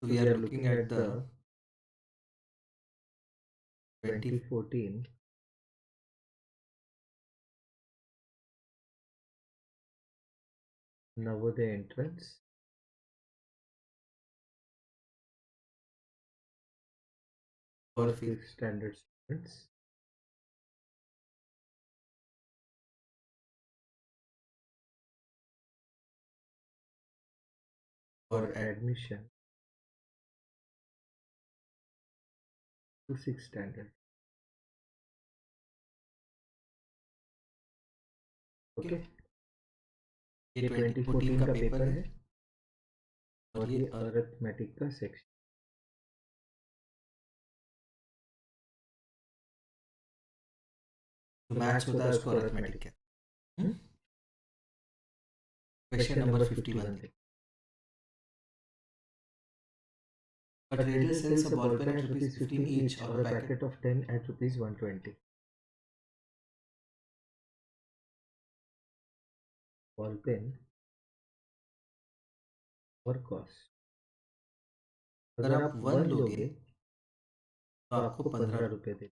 So we are looking at the 20 2014 Navodaya entrance for for fifth 5th standard students for for admission to 6th standard. Okay. Okay, ये ये 2014 2014 का का paper paper है है और और ये ये अरिथमेटिक का सेक्शन। जो जो मैथ्स मैथ्स होता होता है है उसको उसको अरिथमेटिक अरिथमेटिक। कहते हैं। क्वेश्चन क्वेश्चन नंबर नंबर 51 51 थे। थे। A A trader trader sells a sells a ball ball pen pen at at rupees rupees 15 15 each each or or a a packet packet of 10 at rupees 120. Ball pen और cost, अगर अगर आप आप one 1 लोगे लोगे तो तो आपको आपको 15 15 रुपये। रुपये दे।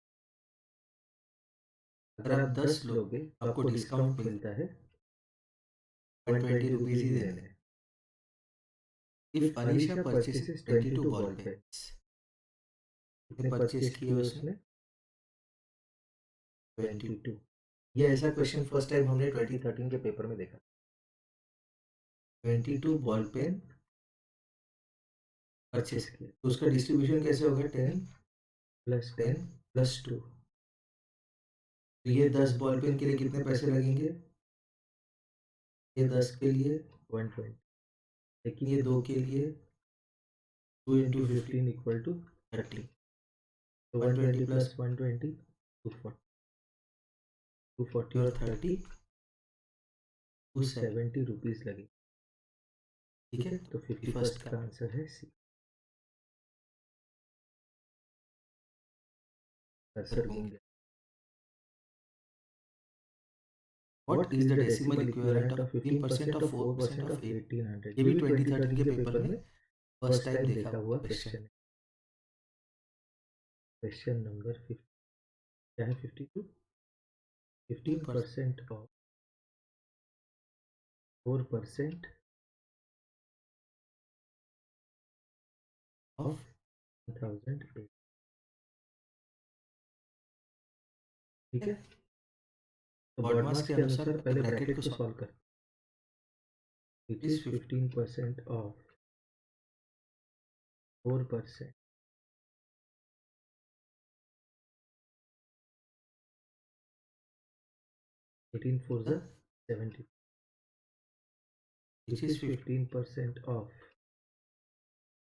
अगर अगर आप आप 10 10 लोगे लोगे तो तो आपको आपको डिस्काउंट डिस्काउंट मिल मिलता है 120 रुपीज़ 120 ही ही देने देने हैं। हैं। If if Anisha Anisha purchases purchases 22 22 ball ball pens, pens, कितने कितने परचेस परचेस किए किए उसने? उसने? 22। 22। ये ये ऐसा ऐसा question question first first time time हमने हमने 20 2013 के पेपर में देखा। 22 ball 22 pen ball pen purchase purchase किए किए तो तो उसका उसका डिस्ट्रीब्यूशन डिस्ट्रीब्यूशन कैसे कैसे होगा? होगा? 10 10 प्लस 10 10 प्लस प्लस 2। 2। तो तो ये ये 10 10 बॉल बॉल पेन पेन के के लिए लिए कितने कितने पैसे पैसे लगेंगे? लगेंगे? ये ये 10 10 के के लिए, लिए 120, लेकिन ये ये 2 2 के के लिए लिए 2 2 into into 15 fifteen equal to 30। 30। तो 120 120 प्लस प्लस 120 240, 240 और और 30 30 270। 270 रुपीज़ लगे। ठीक ठीक है, है, तो तो 51st 51st का का आंसर है सी। कर आंसर देंगे। गूंगे। What what is is the the decimal decimal equivalent equivalent of of 15% 15% of of 4% 4% of of 8? 1800? ये ये भी भी 2013 के 2013 के पेपर पेपर में में फर्स्ट फर्स्ट टाइम टाइम देखा देखा हुआ हुआ क्वेश्चन क्वेश्चन है। है। क्वेश्चन नंबर 50 क्या है? 52। 15% ऑफ 4% ऑफ ऑफ 1008। ठीक ठीक है, है, तो बॉड बॉड मास मास के के अनुसार अनुसार पहले पहले ब्रैकेट ब्रैकेट को को सॉल्व सॉल्व कर, विच इज इज 15% ऑफ 4%, 18 4 50 जा 70, विच which is is 15% of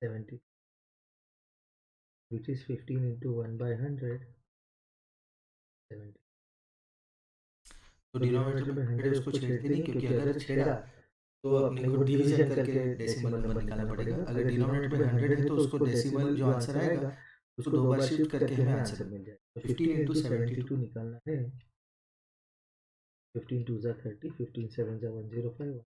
70, which is 15 into 1 by 100, 70। तो तो डिनोमिनेटर डिनोमिनेटर में में 100 है 100 है, उसको उसको छेड़ते छेड़ते नहीं, नहीं, क्योंकि क्योंकि अगर अगर छेड़ा छेड़ा तो तो अपने अपने को को डिवीजन डिवीजन करके करके डेसिमल डेसिमल नंबर नंबर निकालना निकालना पड़ेगा। पड़ेगा। अगर अगर डिनोमिनेटर डिनोमिनेटर में में 100 100 है है तो तो उसको उसको डेसिमल डेसिमल जो जो आंसर आंसर आएगा आएगा उसको उसको दो दो बार बार शिफ्ट शिफ्ट करके करके हमें हमें आंसर आंसर मिल मिल जाए। तो 15 15 इंटू इंटू 72। 72 निकालना है। 15 2 जा 30, 15 7 जा 105,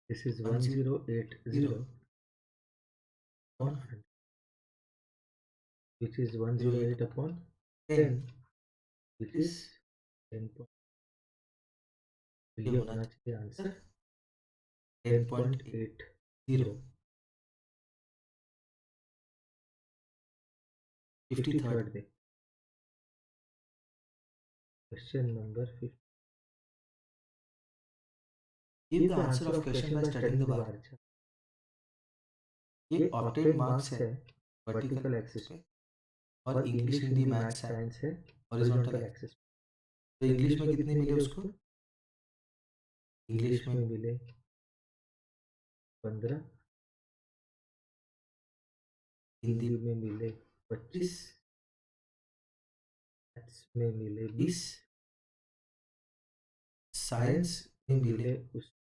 दिस इज 1080 1080 और on 100, which is 08 108 upon 10 10, which इस is 10 point। तो ये ये होना होना चाहिए चाहिए आंसर 10.80। 10.80। 53rd 53rd day, क्वेश्चन नंबर 50। Give give the the answer answer of of question question by by studying the studying the bar. Bar chart. ये ये ऑक्टेन ऑक्टेन मार्क्स मार्क्स है है, वर्टिकल वर्टिकल एक्सिस एक्सिस पे, और और English English Hindi Hindi math math science science है horizontal horizontal axis. Axis. तो तो इंग्लिश इंग्लिश में में कितने कितने मिले मिले उसको? उसको? इंग्लिश इंग्लिश में में मिले 15, हिंदी हिंदी में मिले 20, 25, मैथ्स में मिले 20, 20, साइंस साइंस में में मिले मिले उस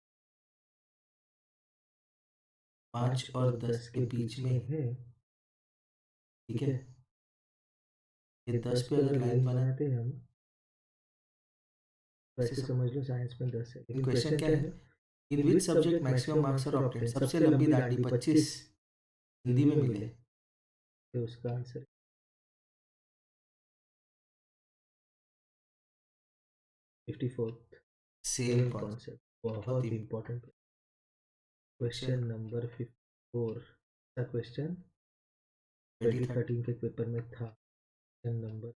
5 5 और और 10 10 के के बीच बीच में। में है। ठीक ठीक है, है, ये ये 10 10 पे पे अगर अगर लाइन लाइन बना बनाते हैं हम, तो ऐसे ऐसे समझ लो साइंस में 10 है, लेकिन लेकिन क्वेश्चन क्वेश्चन क्या क्या है? है? In which subject maximum marks are obtained, सबसे लंबी दाढ़ी 25 हिंदी में मिले। तो उसका answer 54th same same concept, concept, बहुत बहुत इंपॉर्टेंट क्वेश्चन नंबर 54 का क्वेश्चन 2030 2013 के पेपर में था। क्वेश्चन नंबर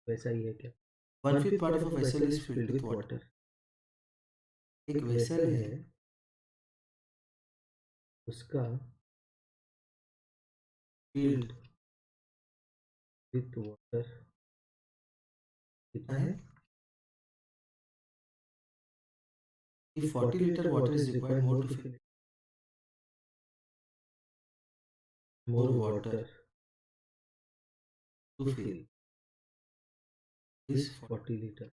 वैसा ही है क्या? 1/5 1/5 part part of of a a vessel vessel is is filled filled with with water. Water. एक एक वेसल वेसल है, है, उसका फील्ड फील्ड विथ वाटर कितना है है? कि If 40 40 litre liter water water is is required required more more to to fill fill it. More More water water to to fill fill this. this 40 liter.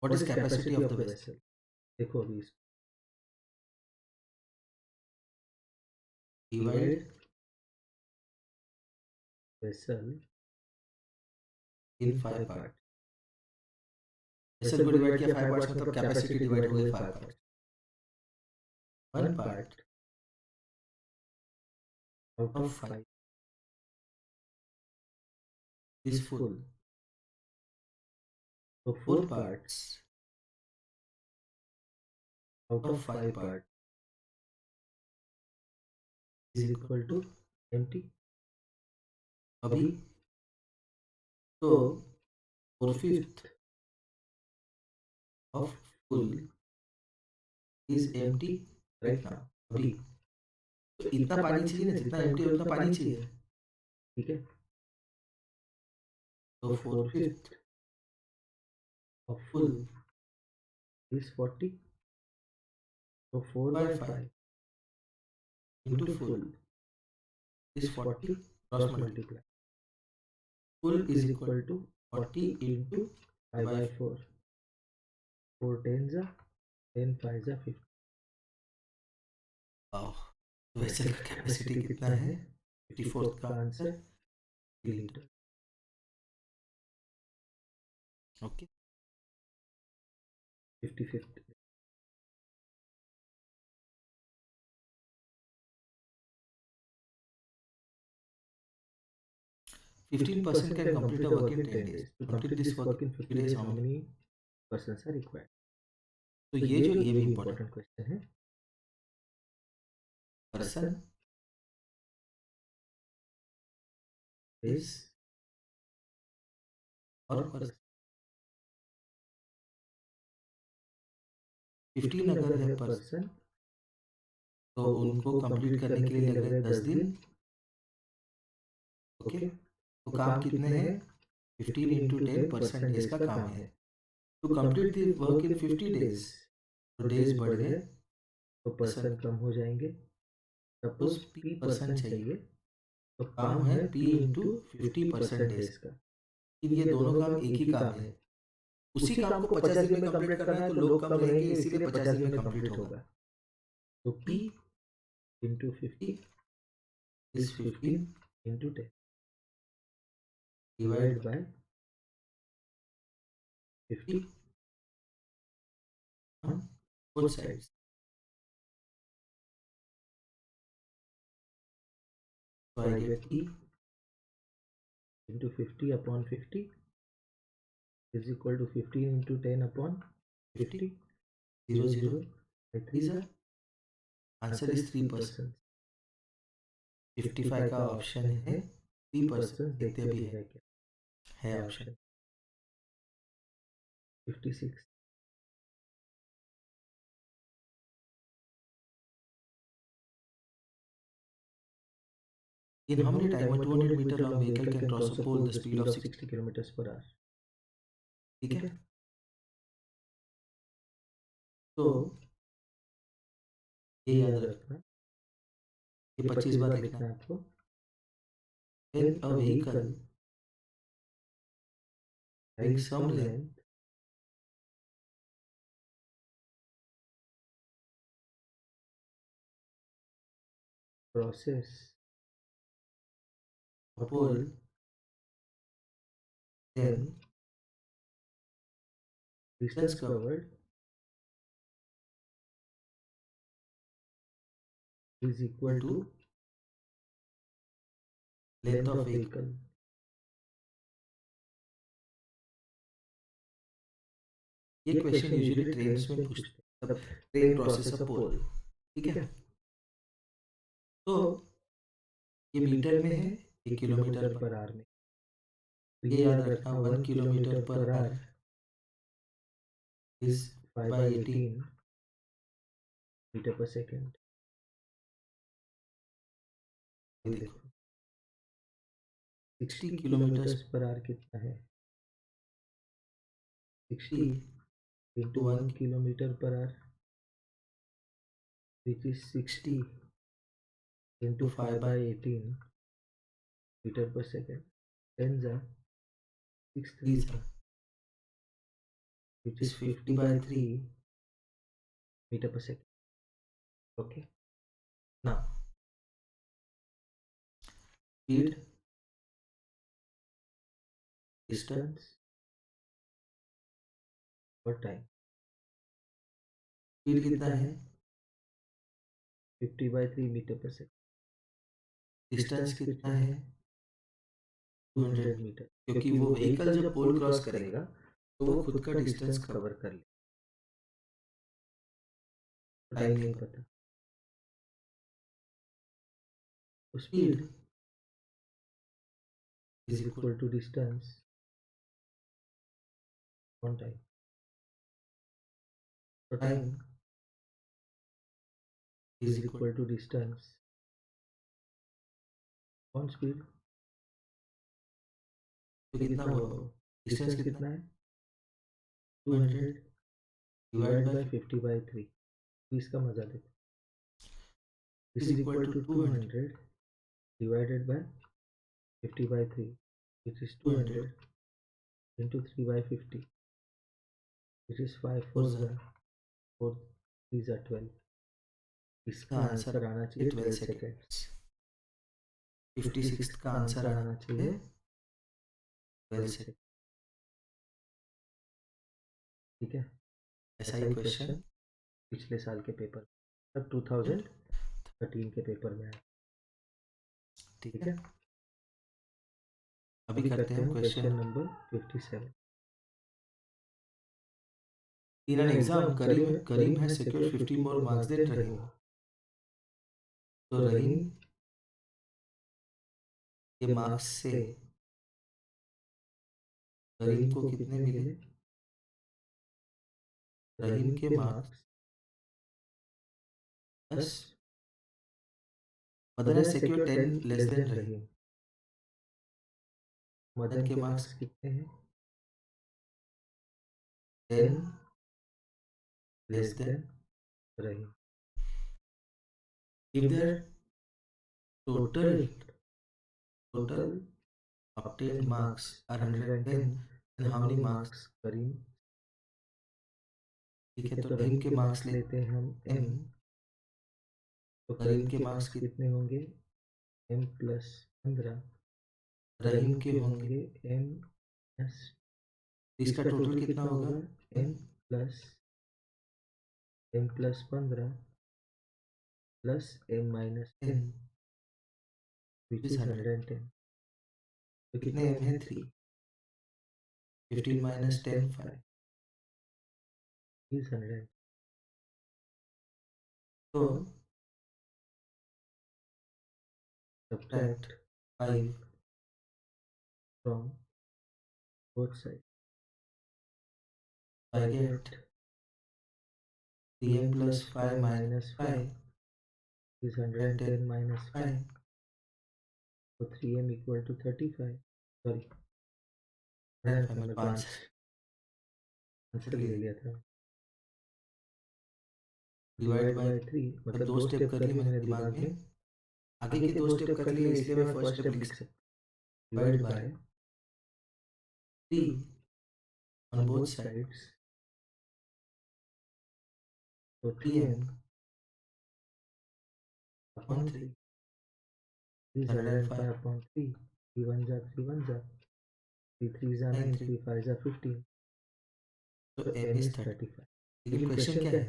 What What is is capacity capacity of the of the vessel? vessel? देखो अभी divide divide vessel in in 5 five part. parts. Vessel vessel को को divide divide किया किया 5 five parts, parts मतलब मतलब capacity capacity divide divide हो हो गई गई 5 five parts. Parts. One one part part out of of 5 five is is full. Full, तो 4 four parts parts out of of 5 five part part is is equal equal to, to empty. अभी अभी तो तो 4/5 4/5 of of full full is is empty empty right right now. Now. अभी अभी तो तो इतना इतना पानी पानी चाहिए चाहिए ना, ना, जितना जितना एम्प्टी एम्प्टी उतना उतना पानी पानी चाहिए। चाहिए। ठीक है, तो तो 4/5 4/5 ऑफ फुल फुल इज 40, तो 4 by by 5 5 into into full full is is 40 40 cross cross multiply. multiply. Full Full is is equal equal to 40 40 into into 5 by by 4. 4 tens are 10 5s are 50. Vessel vessel का का capacity capacity कितना कितना है? है? 54 54 का का answer answer 3 litre. Litre. Okay, 55th 15% 15% can can complete complete a a work work in in 10 10 days. days. To Complete complete this this work work in in 50 50 days, days, how how many? many persons are required? तो तो ये ये भी भी important important question है। Person Person is is और और person. person 15 15 अगर अगर है है पर्सन पर्सन तो तो उनको उनको कंप्लीट कंप्लीट करने करने के के लिए लिए लग लग रहे रहे हैं हैं 10 10 दिन। दिन। ओके, ओके, तो तो काम काम कितने कितने हैं? हैं? 15 15 into into 10 10 percent percent days days का का काम काम है। है। टू तो complete complete the the work work in in 50 50 days, days, तो तो डेज डेज बढ़ बढ़ गए, गए तो परसेंट पर्सन कम हो जाएंगे। तो suppose P P percent person चाहिए। चाहिए, तो काम काम है है P P into into 50 50 percent percent days. Days का। लेकिन ये ये दोनों दोनों काम काम एक एक ही ही काम काम है। है। उसी उसी काम काम को को 50 50 दिन दिन में में कंप्लीट कंप्लीट करना करना है, है, तो तो लोग लोग कम कम रहेंगे, रहेंगे, इसीलिए इसीलिए 50 50 दिन दिन में में कंप्लीट कंप्लीट होगा। होगा। तो P P into 50 is is 15 15 into 10 divide divide by 50 on on both both sides. Sides. तो So I I get get E into 50 upon 50 is equal to 15 into 10 upon 50 50, 0 0 0 0 by 3 is is answer answer is is 3%। 3%. 55 55 का का option option है है 3%। 3%, देखते देखते भी भी है क्या है है option. Option. 56 in in how how many many time time a 200 200 metre meter long long vehicle vehicle can can cross cross a a pole pole the the speed speed of of 6। 60 kilometers per hour? ठीक ठीक है, है, तो तो ये ये याद याद रख, रखना, ये ये 25 25 बार बार लिखना लिखना है। है आपको। When When a a vehicle vehicle having having some some length length crosses a a pole, pole, then then distance cover covered is equal to length length of of vehicle. vehicle. ये question usually trains में पूछते हैं, मतलब train crosses अ पोल, ठीक है। तो ये metre में है, ये किलोमीटर पर आवर में। ये याद रखना 1 kilometre per hour is 5/18 metre per second. देखो 60 किलोमीटर पर आवर कितना है? 60 into 1 kilometer per hour, which is 60 into 5/18 meter per second. 10s are 6 3s are, which is 50/3 meter per second. Okay. Now, speed, distance, और time. Speed कितना है? 50/3 meter per second. Distance कितना है? 200 metre, क्योंकि वो vehicle जब पोल cross करेगा तो वो खुद का डिस्टेंस कवर कर ले। टाइम नहीं पता। तो speed is equal to distance on time. So time is equal to distance on speed. तो कितना हुआ? डिस्टेंस कितना है? 200 डिवाइड बाय 50/3। इसका मजा देखो, is equal to 200 divided by 50/3, which is 200 into 3/50, which is 5 4s are 4 3s are 12। इसका answer आना चाहिए 12 सेकेंड्स। 56 का आंसर आना चाहिए 12 सेकेंड। ठीक है, ऐसा ही क्वेश्चन पिछले साल के पेपर, तब 2013 के पेपर में आया। ठीक है, अभी करते हैं question number 57। In an exam, Karim has secured 50 more marks than Rahim. तो रहीम के मार्क्स से करीम को कितने मिले? रहीम के marks plus Madan has secured 10 less than रहीम। मदन के मार्क्स कितने हैं? 10 less than Rahim. If their total obtained marks are 110, then how many marks करीम? ठीक है, तो रहीम के मार्क्स लेते हैं हम m, तो करीम के मार्क्स कितने होंगे? m plus 15। रहीम के होंगे m प्लस, इसका टोटल कितना होगा? m plus 15 plus m minus 10, which is 110। तो कितने m है? 3। 15 minus 10 5 is 100। तो subtract 5 from both sides. I get 3m plus 5 minus 5 is 110 minus 5. So 3m equal to 35. Sorry, 105 में 5 आंसर ले लिया था। डिवाइड बाय 3, मतलब 2 स्टेप कर लिए मैंने दिमाग में, आगे के 2 स्टेप कर लिए इसलिए मैं फर्स्ट स्टेप लिख सकता। Divide by 3 on both sides, so 3m upon 3 is 105 upon 3। 3 1s are 3 1s are, 3 3s are 9, 3 5s are 15, so m is 35। लेकिन क्वेश्चन क्या है?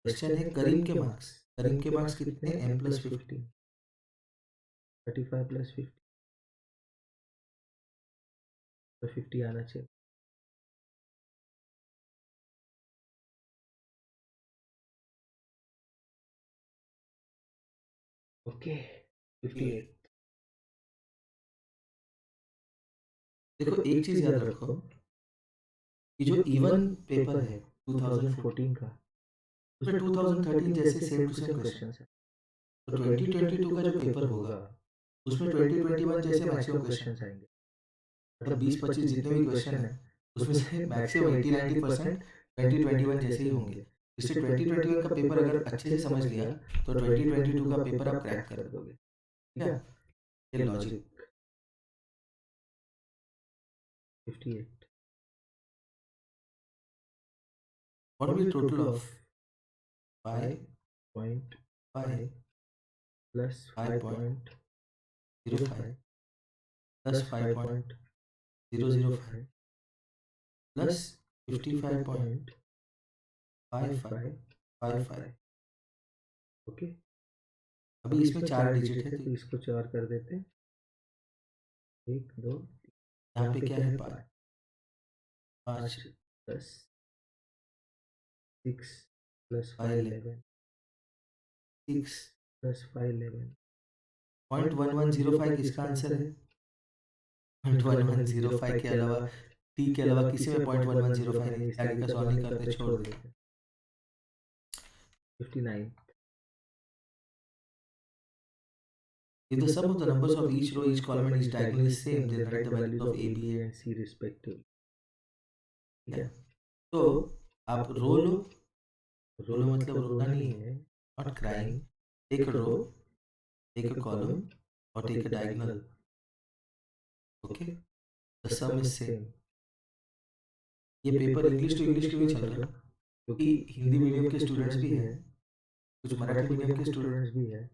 क्वेश्चन है करीम के मार्क्स, करीम के मार्क्स कितने, m प्लस प्लस 15। 15, 35 प्लस 50, तो 50 आना चाहिए। ओके 58। देखो एक चीज़ याद रखो कि जो इवन पेपर है 2014 2014 का, उसमें 2013 जैसे same to same question. Question है। तो तो 2022 का 2022 का जो जो पेपर पेपर होगा होगा उसमें उसमें 2021 जैसे 2021 मैक्सिमम मैक्सिमम क्वेश्चन, क्वेश्चन आएंगे। मतलब मतलब 20-25 20-25 जितने जितने भी भी क्वेश्चन क्वेश्चन है है उसमें उसमें से से मैक्सिमम मैक्सिमम 80-90% 80-90% 2021 2021 जैसे जैसे ही ही होंगे। होंगे। इसलिए इसलिए 2021 का 2021 का पेपर पेपर अगर अगर अच्छे अच्छे से से समझ समझ लिया लिया तो तो 2022 का 2022 का पेपर पेपर आप आप क्रैक क्रैक कर कर दोगे। दोगे। ठीक ठीक है, है, ये ये logic. Logic. 58, what what will will be be total total of of 5 5 5.5 plus 5.05 5.05 plus plus 5.005 5.005 plus plus 55.5555। 55.5555। Okay, अभी अभी इसमें इसमें चार चार डिजिट डिजिट है है तो तो इसको 4 कर देते हैं। 1 2, यहाँ यहाँ पे पे क्या क्या है, है, 5 5 5 10 6 plus 5 5 11 6 plus 5 11 point one one zero five 0.1105 किसका किसका आंसर आंसर है। है। Point one one zero five 0.1105 के के अलावा, अलावा, टी टी के के अलावा अलावा किसी किसी में में point one one zero five 0.1105 नहीं, नहीं, इसके इसके आगे आगे का का सॉल्व सवाल नहीं नहीं करते, करते, छोड़ छोड़ देते। देते। 59, if the if the sum of sum the of the numbers numbers of of each each row row, each each column and column each is diagonal diagonally is same, same, then then write the write the values values of of A A, B B and and C respectively। ठीक ठीक है। है, तो तो आप आप रो रो लो, लो। रो रो लो लो मतलब मतलब रोना रोना नहीं नहीं है, है, not not crying. Crying. Take take a a row, row, take take a a column column और और take a take a diagonal. Diagonal. Okay, okay, the the sum is sum is same. Same. ये ये paper paper English English to to English English क्यों क्यों नहीं नहीं चल चल रहा, रहा, क्योंकि क्योंकि हिंदी हिंदी मीडियम मीडियम के के स्टूडेंट्स स्टूडेंट्स भी भी हैं, हैं, कुछ कुछ मराठी मराठी मीडियम मीडियम के के स्टूडेंट स्टूडेंट्स भी हैं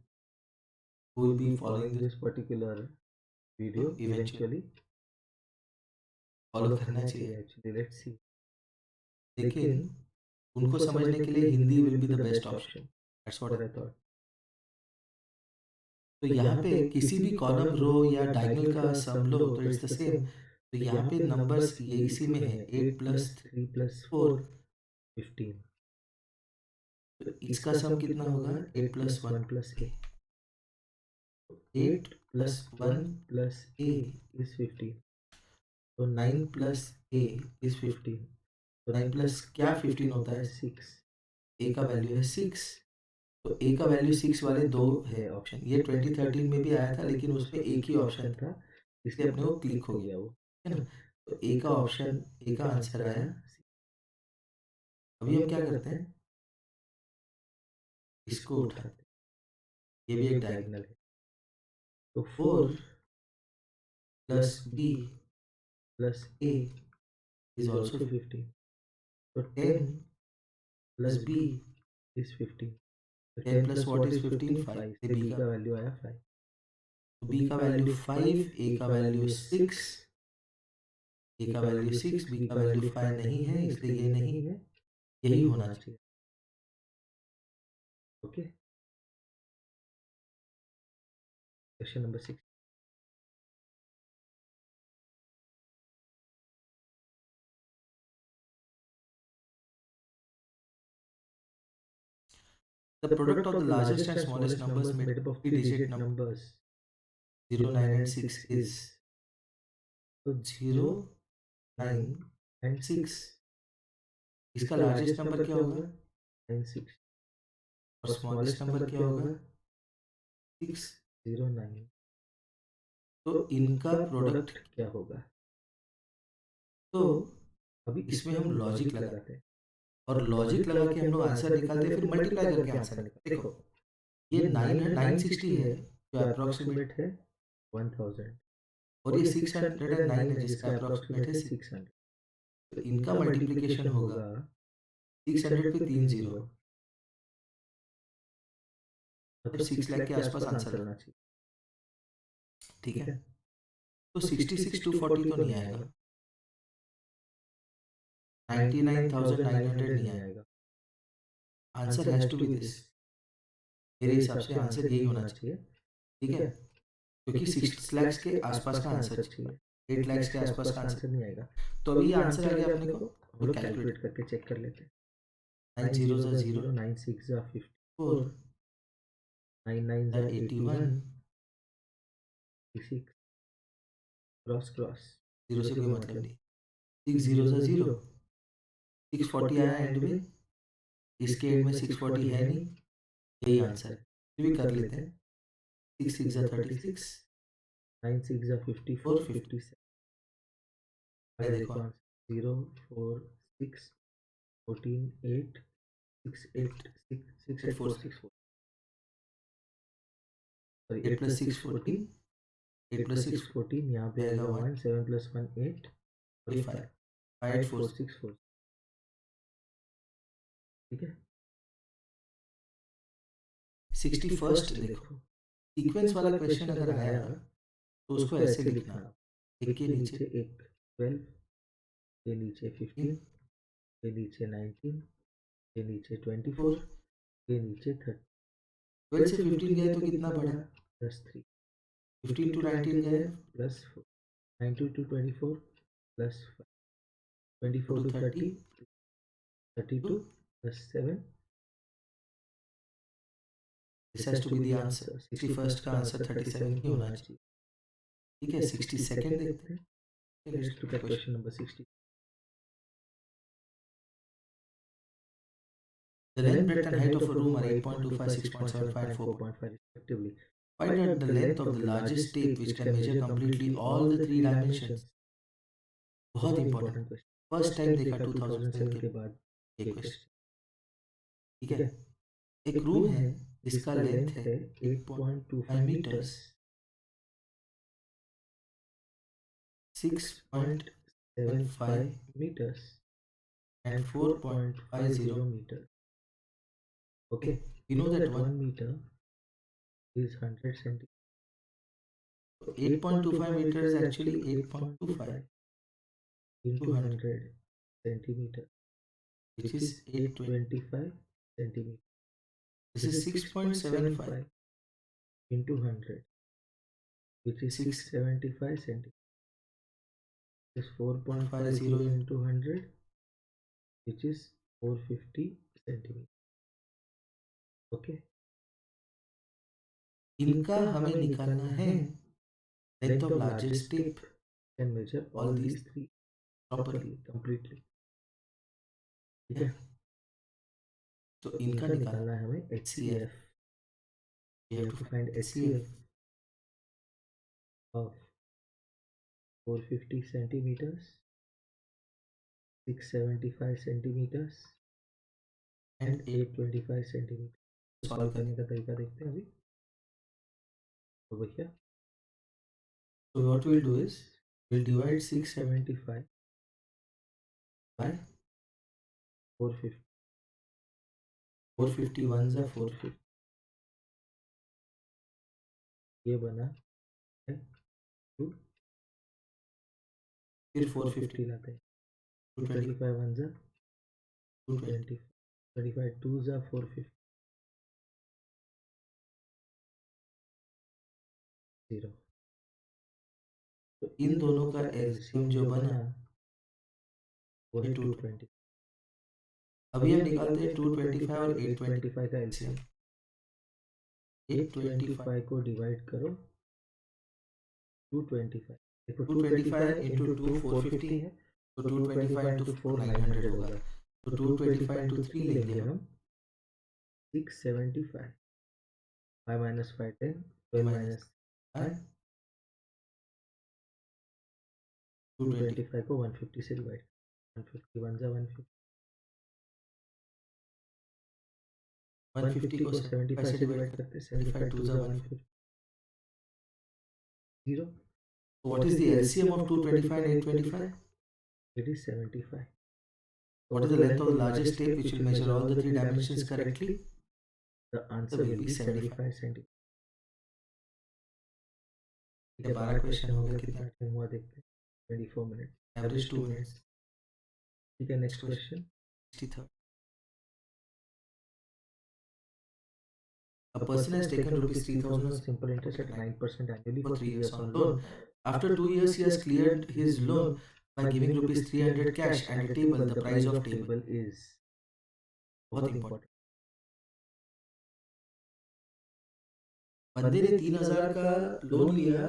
who who will will be be following following this this particular video video eventually, eventually। Follow follow करना करना चाहिए। चाहिए एक्चुअली, लेट्स सी। लेकिन लेकिन उनको उनको समझने समझने के के लिए लिए Hindi Hindi will will be be the the best best option, option, that's what. What I thought. तो तो यहाँ यहाँ पे पे किसी किसी भी भी कॉलम कॉलम रो रो या या डायगोनल डायगोनल का का सम सम लो लो तो तो it's the it's the same. Same. तो तो यहाँ यहाँ पे पे नंबर्स नंबर्स ये ये इसी इसी में में है, है, 8 8 प्लस प्लस 3 प्लस 4। 4 15। तो इसका इसका सम सम कितना कितना होगा, होगा, 8 8 plus plus 1 1 plus A. A. 8 8 plus plus 1 1 plus A, A is 15। तो 9 9 plus plus A A is is 15। 15। तो 9 9 प्लस प्लस क्या क्या 15 15 होता होता है, है, 6। ए ए का का वैल्यू वैल्यू है है 6। 6। तो ए ए का का वैल्यू वैल्यू 6 6 वाले वाले दो दो है है ऑप्शन, ऑप्शन। ये ये 2013 2013 में में भी भी आया आया था था, लेकिन लेकिन उसमें उसमें एक एक ही ही ऑप्शन ऑप्शन था, था, इसलिए इसलिए अपने अपने को वो क्लिक क्लिक हो हो गया। गया वो। है ना। तो ए ए का का ऑप्शन, ऑप्शन, ए ए का का आंसर आंसर आया। आया। अभी अभी हम हम क्या क्या करते करते हैं, हैं, इसको इसको उठाते हैं, उठाते ये हैं, भी ये भी एक एक डायगोनल। डायगोनल है। तो 4 4 plus plus B B plus A A is is also also 15। तो 10 10 plus plus B. B is 15। तो 10 10 plus plus what what is is 15, 15, 5 5 से से बी बी का, का वैल्यू आया 5। तो तो बी बी का का वैल्यू वैल्यू 5, 5, ए ए का का वैल्यू वैल्यू 6। 6, ए ए का का वैल्यू वैल्यू 6, 6, बी बी का का वैल्यू वैल्यू 5 5 नहीं नहीं है, है, इसलिए इसलिए ये ये नहीं, नहीं है, यही यही होना होना चाहिए। चाहिए। Okay, question number 6। The The product of product the of the largest largest and and smallest smallest numbers numbers made made up of three digit 3-digit number numbers 0, 0, 9 9 and and 6 6 is is, तो 0, 0, 9, 9 and 6। 6। इसका इसका largest largest number number क्या क्या होगा होगा, 9 6। और और smallest smallest number number क्या क्या होगा, होगा, 6। 0 9। तो तो इनका इनका प्रोडक्ट, प्रोडक्ट क्या होगा। तो तो अभी इसमें इसमें हम हम लॉजिक लॉजिक लगाते लगाते हैं, हैं और और लॉजिक लॉजिक लगा लगा के के हम हम लोग लोग आंसर आंसर निकालते हैं, निकालते हैं, फिर फिर मल्टीप्लाई मल्टीप्लाई करके करके आंसर आंसर निकालते निकालते हैं। हैं। देखो, देखो, ये ये 9 9 है, है, 960 960 है है, जो जो अप्रोक्सीमेट, अप्रोक्सीमेट है 1000, और और ये ये 609 609 है है, जिसका जिसका अप्रोक्सीमेट है अप्रोक्सीमेट है 6। 600। तो तो इनका इनका मल्टीप्लिकेशन मल्टीप्लिकेशन होगा होगा 600 600 पे पे 3 3 जीरो, जीरो, मतलब मतलब 6 6 लाख लाख के के आसपास आसपास आंसर आंसर होगा। होना चाहिए। ठीक है, ठीक है, तो तो 66 66 240 240 तो तो नहीं नहीं आएगा, आएगा, 99900 99900 नहीं नहीं आएगा। आएगा। Answer answer has has to to be be this. This. मेरे हिसाब से आंसर यही होना चाहिए, ठीक ठीक है? है, क्योंकि क्योंकि 6 6 लाख लाख के के आसपास आसपास का का आंसर आंसर चाहिए, चाहिए, 8 8 लाख लाख के के आसपास आसपास का का आंसर। आंसर नहीं आएगा। तो तो अभी अभी ये ये आंसर आ आंसर आ गया गया अपने अपने को, को, तो हम लोग कैलकुलेट कैलकुलेट करके चेक कर लेते हैं। 9 9 0 जीरो जा ज़ा 0, 0, 9 6 ज़ा 4 54, 9 9 ज़ा 81, 81, 36, क्रॉस क्रॉस, 0 जीरो से से कोई कोई मतलब मतलब नहीं, नहीं। 6 6 0 जीरो जा ज़ा 0, 0, 640 640 आया आया एंड एंड में, में, इसके इसके एंड एंड में में 640 640 है है नहीं, नहीं, यही यही आंसर आंसर है। है। फिर ये भी भी कर कर लेते लेते हैं, हैं। 6 6 6 6 जा ज़ा 36, 36, 9 6 ज़ा 54, 450, 57, ये आगे देखो देखो answer 0 4 6 14 8 6 8 6 6 8 4 6 4, sorry 8 8 plus plus 6 6 14, 14, 8 8 plus plus 6 6 14, यहाँ पे जाएगा आएगा 1, 1, 7 प्लस 1 8, और ये ये 5, 5, 8 5 4, 4 6 4, ठीक है। 61st 61st देखो, देखो, सीक्वेंस सीक्वेंस वाला वाला क्वेश्चन क्वेश्चन अगर अगर आया आया तो तो उसको उसको ऐसे ऐसे लिखना, लिखना, एक एक के के नीचे नीचे एक 12, के नीचे 15, 15, के नीचे 19, के नीचे 4, 24, के नीचे 30। 12 12 से से 15 15 गए गए तो तो कितना कितना बढ़ा, बढ़ा, प्लस 3, 15 15 टू टू 19 19 गए, गए plus 4, 19 to 24 plus 5, 2 24 to to 30, 30, 2, 32 plus 7, this this has has to to be be the the answer, answer. 61st 61st का का आंसर आंसर 37 37 ही ही होना होना चाहिए, चाहिए। ठीक ठीक है। है, 62nd 62nd देखते देखते हैं, हैं। Let's let's look look at at question. Question number 60। The The length, length, breadth breadth, and and height height of a of a room room are are 8.25, 8.25, 6.75 6.75, and and 4. 4.5 respectively. Find Find out out the the length length of of the the largest largest tape tape which which can can measure measure completely completely all all the the three three dimensions. dimensions. बहुत बहुत important, important question, first first time time देखा देखा 2007 2007 के के बाद ये ये question, question, ठीक ठीक है। है। एक एक रूम रूम है है जिसका जिसका लेंथ लेंथ है है 8.25 8.25 metres, metres, 6.75 6.75 meters, and and 4.50. 4.50 meters. Okay, Okay, we we know know that that one. 1 meter is 100 centimeters. So So 8.25 8.25 meters is meters is actually actually 8.25 8.25 into 100, 100 centimeter, which which is is 820. 825 centimeter. This This is is 6.75, 6.75 into 100, which is 6.50 675 centimeter. This is 4.50 into into 100, which is 450 centimeter. Okay. इनका इनका हमें हमें निकालना निकालना है है length length of of largest largest tape, tape can measure all all these these three properly, properly, completely. ठीक ठीक है। है। तो तो इनका इनका निकालना निकालना है हमें HCF, HCF. we We have have to to find find HCF, HCF of 450 centimeters, 675 centimeters, and and 825 centimeters. तो सॉल्व सॉल्व करें। करने का तरीका देखते हैं अभी। तो भैया, So so what what we'll we'll do do is is we'll we'll divide divide 675 675 by 450. 450 450 ones ones are are 4, 450. ये बना है 2, फिर फिर 450 450 लाते हैं, 220 225 ones are 220, 220, 25 twos are 450, 0. तो इन इन दोनों दोनों का का एलसीएम एलसीएम जो जो बना बना वो ये है 220। 220। अभी अभी हम हम निकालते निकालते हैं हैं 225 225 और और 820 825 का एलसीएम। एलसीएम। 825 825 को डिवाइड करो 225, देखो 225 225 इंटू इंटू 2 2 450, 450 है, तो तो 225 225 इंटू इंटू 4 4 900 900 होगा, होगा, तो तो 225 225 इंटू इंटू 3 3 लेंगे लेंगे हम, हम 675, 5 minus 5 10, 3 12 माइनस minus 5, 220, 225 को 150 से डिवाइड, 150 1 जा 150, 150 150 को को 75 75 से से डिवाइड डिवाइड करें, करते हैं, 75 75 2 2 जा जा 150। 150, 0. So So what what is is the the LCM LCM of of 225 and 225 and 825? 825? It is 75. So What is what the is the length length of the of the largest largest tape tape which which will will measure measure all all the the three three dimensions dimensions correctly? correctly? The So answer will will be be 75. 75 centimeters. ठीक ये है, 12 12 question question हो हो गया, गया, कितना कितना time हुआ देखते हैं, 24 minute, average average 2 2 minutes. Minutes. ठीक है, next next question question. 63। A person has taken rupees 3,000 on simple interest at 9% annually for for 3 3 years years on on loan. loan. After 2 years, he has cleared his loan by giving rupees 300 cash and a table. The price of table table is बहुत बहुत important. important. बंदे ने 3,000 का loan लिया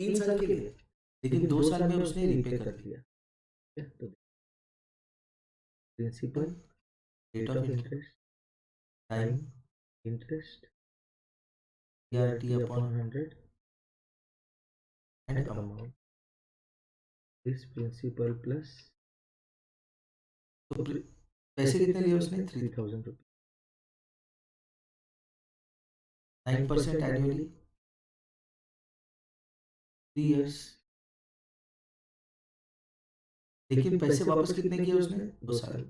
3 साल के लिए, लेकिन 2 साल में उसने रीपे कर दिया. तो principal, rate rate of of interest, interest, time, time, interest, ERT ERT upon upon 100 and and amount. amount is principal plus तो पैसे कितने लिए उसने? 3000 रुपीज. 9% annually, 3 years. लेकिन पैसे वापस कितने किए उसने? 2 साल.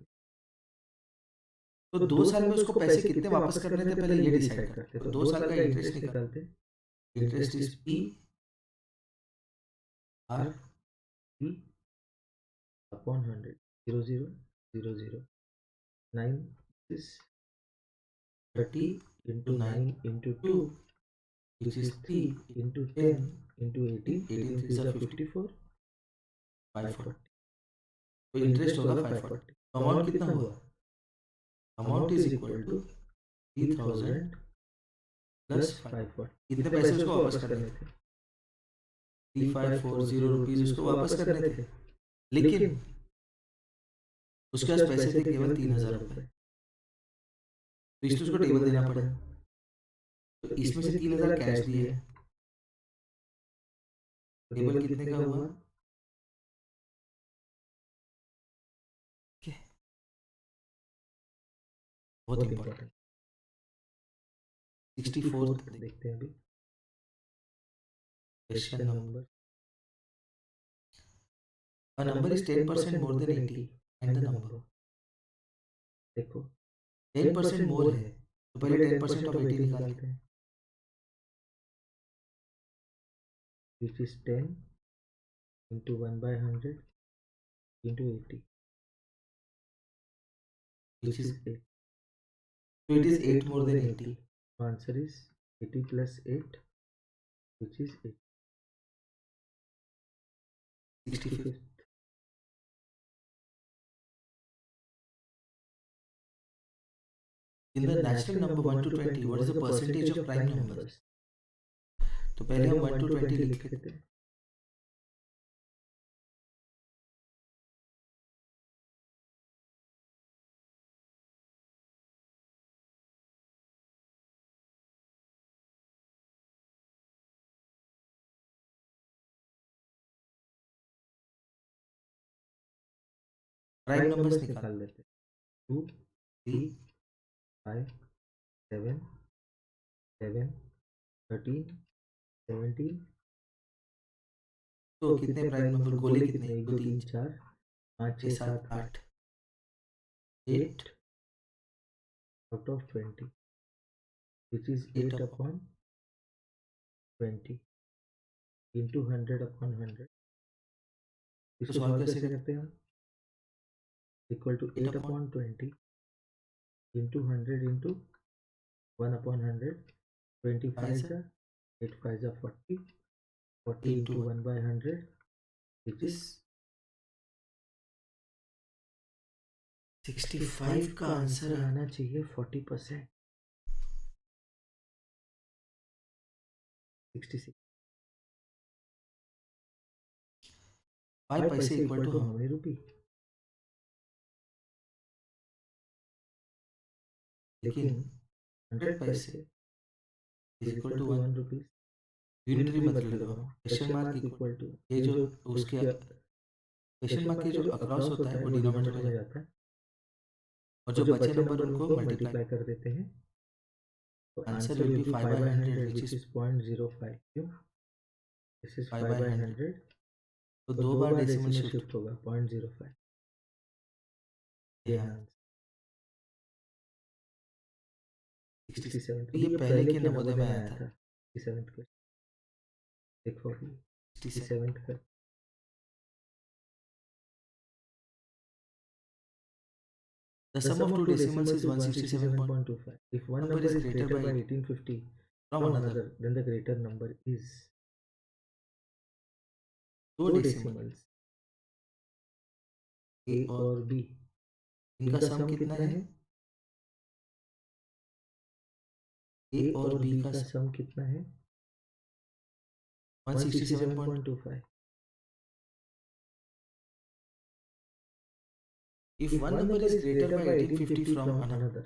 तो 2 साल में उसको पैसे कितने वापस करने थे पहले ये डिसाइड करते. तो 2 साल का इंटरेस्ट निकालते. Interest is P R P upon 100, 0 0 0 0 9 is 30 into 9 into 2, which is 3 into 10 into 18. 18 is 54, 540. तो इंटरेस्ट होगा 540. तो अमाउंट कितना हुआ? Amount is equal to 3,000 plus 540. कितने पैसे उसको वापस करने थे? 3540 रुपीज उसको वापस करने थे. लेकिन उसके पास पैसे थे केवल 3,000 रुपए. तो इसलिए उसको टेबल देना पड़ा. तो इसमें से 3,000 कैश दिए. टेबल कितने का हुआ? बहुत इंपॉर्टेंट. 64 देखते हैं अभी. Question number. A number is 10% more than 80 and the number. देखो 10% मोर है तो पहले 10% ऑफ 80 निकालते हैं. which is 10 into 1 by 100 into 80, which is 8. So it is 8 more than 80. So answer is 80 plus 8, which is 8. 65. In the natural number 1 to 20, what is the percentage of prime numbers? तो पहले हम 1 to 20 लिख लेते हैं. Prime numbers निकाल लेते हैं. 2 3 5 7 7 13 17. तो कितने प्राइम नंबर? गोले कितने? 1 2 3 4 5 6 7 8. 8 out of 20, which is 8 upon 20 into 100 upon 100. इसको सॉल्व कैसे करते हैं हम? Equal to 8 upon 20 into 100 into 1 upon 100. 25 जा 8 5 जा 40. 40 into 1 by 100, which is 65 का आंसर आना चाहिए 40%. 66. 5 पैसे equal to how many rupee? लेकिन 100 पैसे is equal to 1 rupees. Unitary मत लगाओ. क्वेश्चन मार्क इक्वल टू ये जो उसके क्वेश्चन मार्क के जो अक्रॉस होता है वो डिनोमिनेटर में जाता है और जो बचे नंबर उनको मल्टीप्लाई कर देते हैं. तो answer will be 5 by 100 which is 0.05. क्यों? This is 5 by 100. तो दो बार डेसिमल शिफ्ट शिफ्ट होगा 0.05. ये ये है 67. तो ये पहले के नवोदय में आया था. 67th क्वेश्चन देखो. 67 67th का The sum of two decimals is 167. 167.25. If one Number number is is greater greater by by 1850 from from another. another, then the greater number is दो दो डेसिमल डेसिमल्स ए ए और और बी, इनका इनका सम सम कितना कितना है? है? ए ए और और बी बी का का सम कितना है? 167. 167.25. If If one one number number is is greater greater by by 1850 1850 from from another,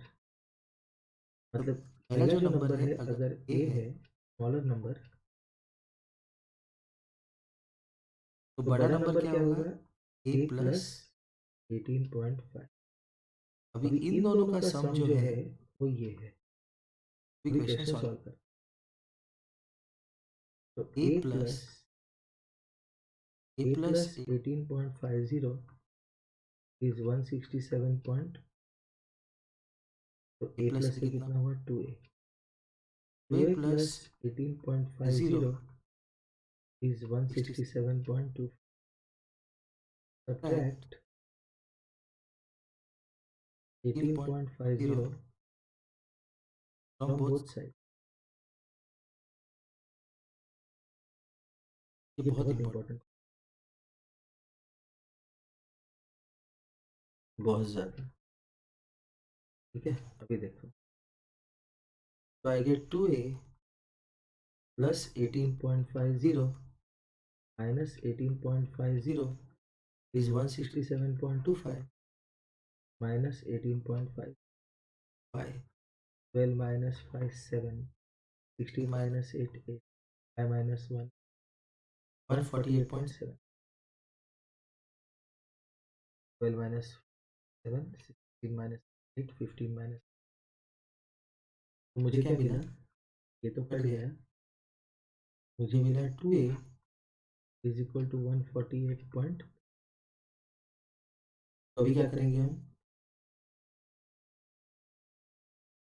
another, तो मतलब पहला पहला जो जो नंबर नंबर है है अगर अगर ए ए है है स्मॉलर नंबर, तो तो बड़ा बड़ा नंबर नंबर क्या क्या होगा? होगा? ए ए प्लस। प्लस 18.5. अभी अभी इन इन दोनों दोनों का का सम सम जो जो है, है वो ये है। अभी अभी क्वेश्चन क्वेश्चन सॉल्व। सॉल्व कर। तो A A plus plus A plus 18.50 is 167 point, तो ए ए प्लस प्लस से कितना? कितना हुआ 2a, A 2a plus plus 18.50 zero is 167.2. Subtract 18.50 from from both. both sides. ये ये बहुत बहुत इंपॉर्टेंट, इंपॉर्टेंट, बहुत बहुत ज़्यादा। ज़्यादा। ठीक है, अभी देखो। तो I get 2a plus 18.50 minus 18.50 is is 167.25 167.25 minus 18.5. by 12 minus 5 7, 16 minus 8 8, 5 minus 1 148.7. 148.7. 12 minus 7, 16 minus 8, 15 minus, तो मुझे क्या मिला? ये तो कट गया। मुझे मिला 2a is equal to 148 point. तो अभी क्या करेंगे हम?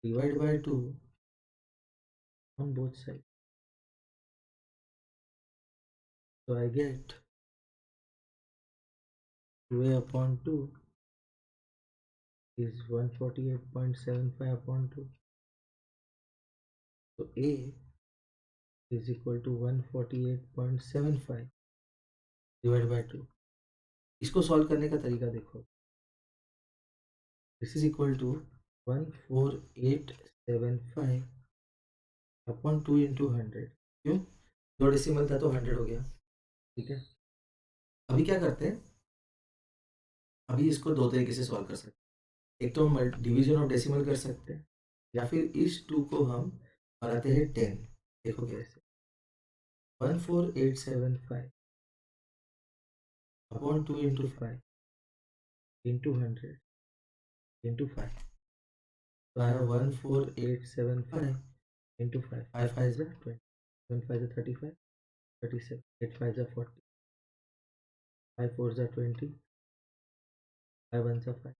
Divide by 2 on both side, तो I get 2a upon 2 is 148.75 upon 2. So a is equal to 148.75 divided by 2. इसको सॉल्व करने का तरीका देखो। This is equal to 14875 upon 2 into 100। क्यों? दो डेसिमल था तो 100 हो गया। ठीक है, अभी क्या करते हैं? अभी इसको दो तरीके से सॉल्व कर सकते हैं। एक तो हम डिवीजन ऑफ डेसिमल कर सकते हैं, या फिर इस 2 को हम बनाते हैं 10। देखो कैसे, 14875 अपॉन 2 इंटू 5 इंटू 100 इंटू 5, तो आया 14875 into 5, 5 5 is 20, 1 5 is 35, 37, 8 5 is 40, 5 4 is 20, 5 1 is 5.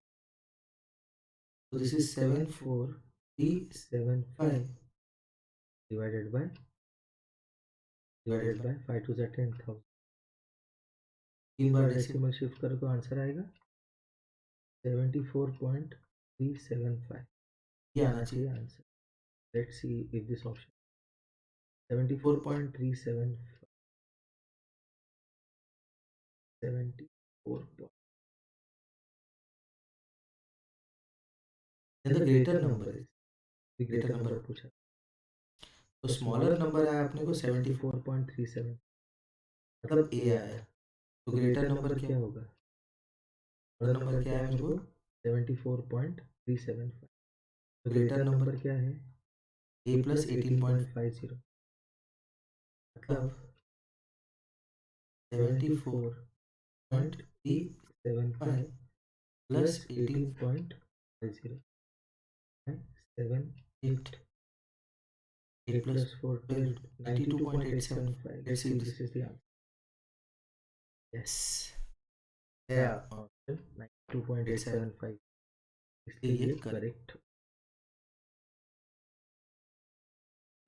So this is 74375 divided by 5 2 is 10,000. तीन बार डेसिमल शिफ्ट करो तो आंसर आएगा 74.375. ये आना चाहिए answer. Let's see if this option 74.375, 74. And the greater number is, the greater number पूछा, तो स्मॉलर नंबर आया अपने को 74.37, मतलब ए आया। तो ग्रेटर नंबर क्या होगा? बड़ा नंबर क्या है मेरे को? 74.375। तो ग्रेटर नंबर क्या है? ए प्लस 18.50, मतलब 74.375 प्लस 18.50 है 7 8 8 plus 4 12, 92.875. Let's see if this is the answer. Yes, yeah, option 92.875, इसलिए ये करेक्ट।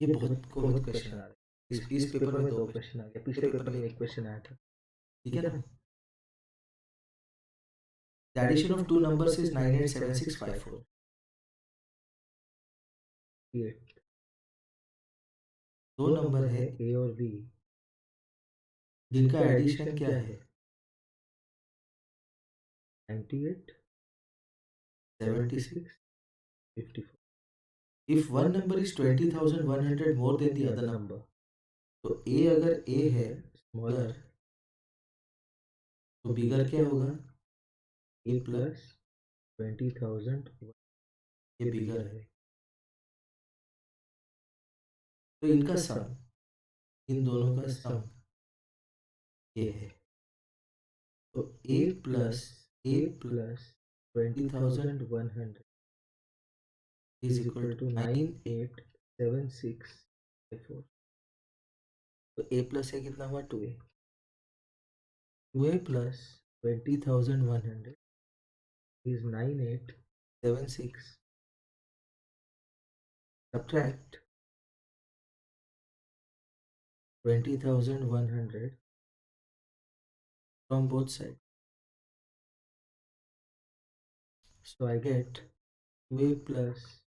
ये बहुत क्वेश्चन आ रहे हैं। इस पेपर में 2 क्वेश्चन आ गया, पिछले पेपर में 1 क्वेश्चन आया था। ठीक है ना? The addition of two numbers is 987654. 8 दो नंबर है ए और बी जिनका एडिशन क्या है? 98 76. 76 54. If one number is 20,100 more than the other number, तो A अगर A है स्मॉलर तो बिगर क्या होगा? ए A प्लस प्लस 20,000 ये बिगर है। है। तो इनका सम, इन दोनों का सम ये है। तो A plus A plus 20,100 20,100 is is equal equal to to 98. 987654. तो A प्लस है कितना हुआ? 2A। 2a plus 20,100 is 9876. Subtract 20,100 from both sides. so I get 2a plus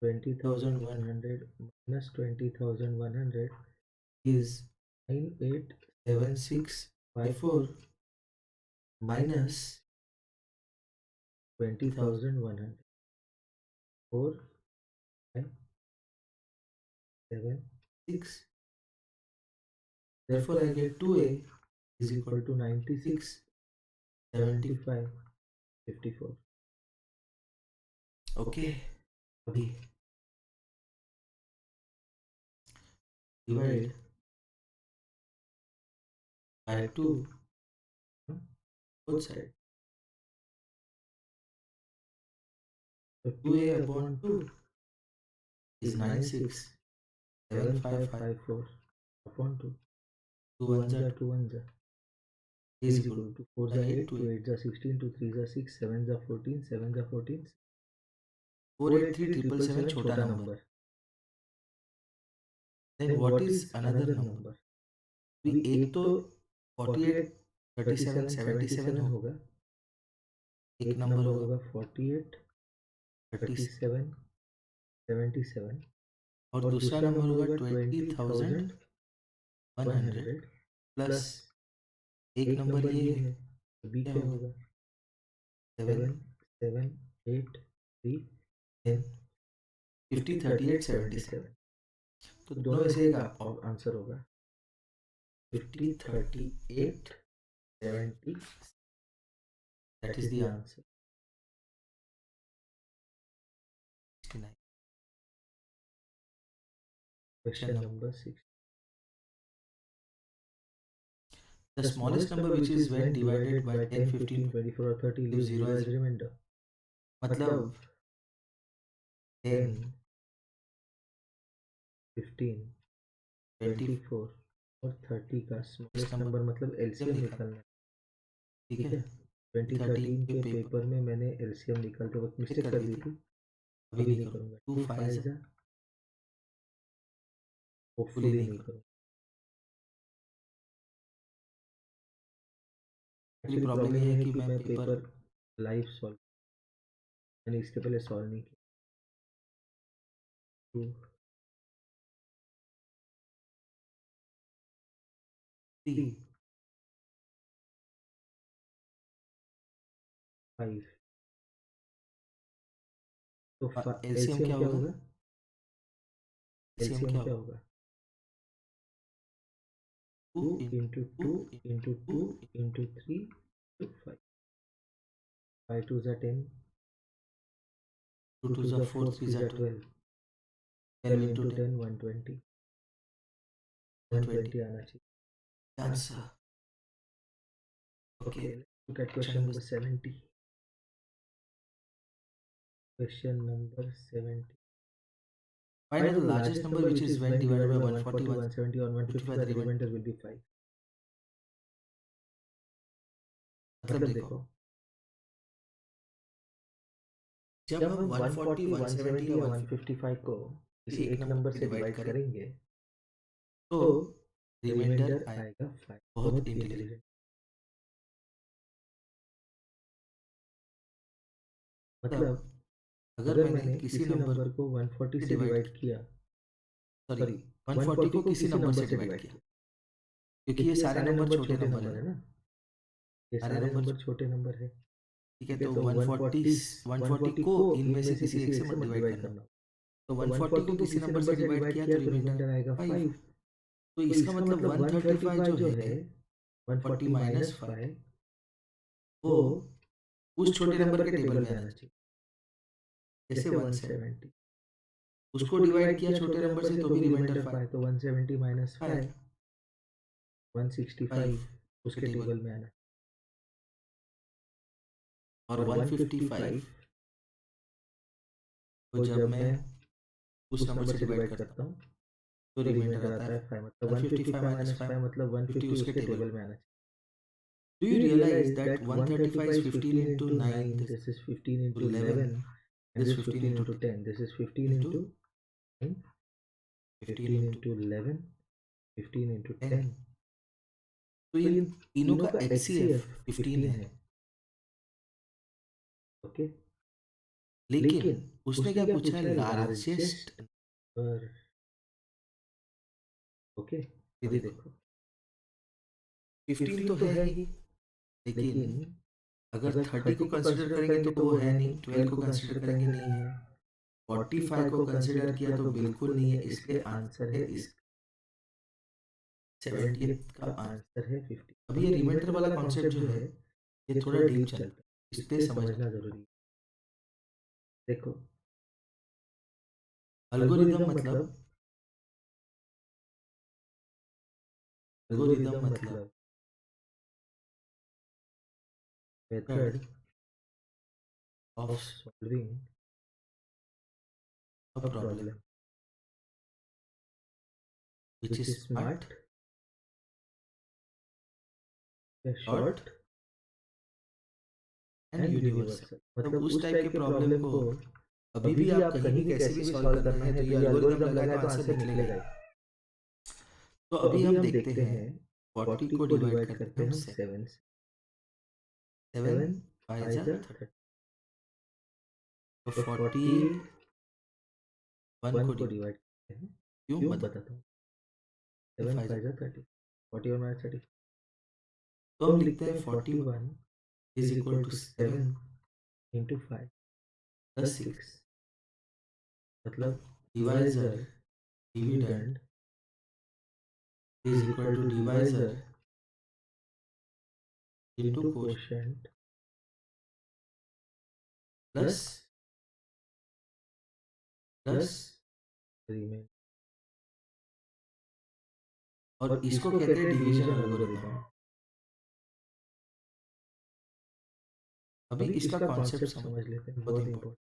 20,100 20,100 minus 20,100 is 987654 minus 20,100 4 5 7 6. Therefore, I get 2A is equal to 96 75 54. Okay. अभी divide by 2 both sides. So 2A upon 2 is 967554 upon 2. 2 1 ones जा are 2 1 जा is is equal equal to 4 to जा 8 8 to 2 8 जा 16 2 3 जा 6 7 जा 14 7 जा 14 483,777 छोटा number. Then what is another number? अभी अभी एक तो 48 37 37 77 होगा, होगा एक नंबर होगा होगा 48 37 37 77 और दूसरा नंबर होगा 20,100 प्लस एक नंबर ये है बी क्या क्या होगा? होगा 7 7 8 3 10 50 38 77. तो दोनों में से एक आंसर होगा 50 38 70. that is the answer. 69. Question number 6. The smallest number which is when divided by 10 15 24 or 30 leaves leaves zero 0 as as remainder. मतलब 10 10 15 20 24 और 30 का स्मॉलेस्ट number नंबर मतलब एलसीएम निकालना निकालना है। ठीक ठीक है. है 2013 के पेपर में मैंने एलसीएम निकालते वक्त मिस्टेक कर दी थी, अभी अभी नहीं नहीं करूँगा. करूँगा। 2 5 5 होपफुली होपफुली नहीं नहीं करूँगा. करूँगा। एक्चुअली एक्चुअली प्रॉब्लम ये है कि मैं पेपर लाइव सॉल्व मैंने इसके पहले सॉल्व नहीं किया। 2 3 5 तो एलसीएम क्या होगा? एलसीएम एलसीएम क्या होगा 2 2 into 2 into 2 into 3 to 5 5 2 are 10 2 2 2 are 4 4 3 3 are 12 12 into 10 120 120 आना चाहिए answer. okay look at question number 70 question number 70 Find out the largest number which is when divided by 140 170 or 155 the remainder will be 5 मतलब देखो जब हम 140 170 या 155 को किसी एक नंबर से डिवाइड करेंगे तो रिमाइंडर आएगा 5 बहुत इंटेलिजेंट मतलब अगर अगर मैंने मैंने किसी किसी नंबर नंबर को 140 से से डिवाइड डिवाइड किया, सॉरी सॉरी 140 140 को को किसी किसी नंबर नंबर से से डिवाइड डिवाइड किया किया, क्योंकि ये क्योंकि ये सारे सारे नंबर नंबर छोटे छोटे नंबर नंबर है है ना, ये सारे सारे नंबर नंबर छोटे नंबर है। ठीक है। ठीक है, तो तो 140 140 140 को को इनमें से इनमें से किसी एक किसी से एक से डिवाइड मल्टीप्लाई करना। करना। तो तो 140 को 140 को किसी किसी नंबर से नंबर से डिवाइड डिवाइड किया किया तो तो रिमाइंडर रिमाइंडर आएगा 5। 5। तो तो इसका इसका मतलब मतलब 135 135 जो जो है है 40 140 माइनस माइनस 5 5 वो वो उस उस छोटे छोटे नंबर नंबर के के टेबल टेबल में में आना आना चाहिए। चाहिए, जैसे जैसे 170 170 उसको उसको डिवाइड डिवाइड किया किया छोटे छोटे नंबर नंबर से से तो तो भी भी रिमाइंडर रिमाइंडर 5 5, तो 170 माइनस 5 5 165 के उसके टेबल टेबल में आना। और और 155 155 को को जब जब मैं मैं उस उस नंबर नंबर से से डिवाइड डिवाइड करता हूँ करता हूँ तो तो रिमाइंडर रिमाइंडर आता है आता है 5, मतलब 155 155 माइनस माइनस 5 5 मतलब 50 150 उसके उसके टेबल टेबल में। में आना चाहिए। Do Do you you realise realize that that 135 135 is is 15 15 into into 9 9, this this is 15 to into 11 11, and this this 15 15 into into 10, this is 15 into into 9, 15 15 into into 11, 15 into 10। 10। तो तो इन इन तीनों तीनों का का HCF HCF 15 15 है। है, okay. लेकिन लेकिन उसने क्या उसने क्या पूछा है पूछा है, लार्जेस्ट। लार्जेस्ट पर, ओके। ये अभी देखो देखो 15 तो 15 तो है है ही, ही, लेकिन लेकिन अगर अगर 30 को 30 को कंसिडर कंसिडर करेंगे करेंगे तो तो वो वो है है नहीं, नहीं, 12 12 को को कंसिडर कंसिडर करेंगे करेंगे नहीं नहीं है, है, 45 45 को को कंसिडर कंसिडर किया किया तो तो बिल्कुल बिल्कुल नहीं नहीं है, है, इसलिए इसलिए आंसर आंसर है है इस इस 70 का का आंसर। आंसर है 50। अभी अब ये ये रिमाइंडर रिमाइंडर वाला वाला कॉन्सेप्ट कॉन्सेप्ट जो जो है है ये ये थोड़ा थोड़ा डीप डीप चलता चलता है, है, इस पे इसलिए समझना। समझना जरूरी है। देखो अल्गोरिदम एल्गोरिदम मतलब मतलब एल्गोरिदम एल्गोरिदम मतलब मतलब method method of of solving a a problem problem which which is is smart, smart या short short and and universal. Universal. मतलब मतलब उस उस टाइप के टाइप के प्रॉब्लम प्रॉब्लम को को अभी अभी भी भी आप आप कहीं कहीं भी भी कैसे कैसे भी भी सॉल्व सॉल्व करना करना है है तो तो ये ये अल्गोरिदम एल्गोरिदम लगा है तो लगा है तो आंसर आंसर निकलेगा निकलेगा ही। ही। तो तो अभी अभी हम हम देखते देखते हैं हैं 40 40 को को डिवाइड डिवाइड करते करते हैं हैं हम हम 7 7 से, 7 7 5 5 जा जा 30। 30। तो तो 41 41 को को डिवाइड डिवाइड करते हैं, क्यों क्यों बताता बताता हूँ। हूँ 7 5 जा। 5 जा 30, 41 माइनस 30। तो तो हम हम लिखते लिखते हैं हैं 41 41 is is equal equal to to 7 7 into 5 plus plus 6। 6, मतलब divisor divisor dividend dividend is is equal equal to to divisor divisor into into कोश quotient plus plus plus. Plus remain. और और इसको इसको कहते कहते हैं हैं डिवीजन डिवीजन एल्गोरिदम। एल्गोरिदम। अभी अभी इसका इसका कॉन्सेप्ट कॉन्सेप्ट समझ समझ लेते हैं, बहुत बहुत इंपॉर्टेंट। इंपॉर्टेंट।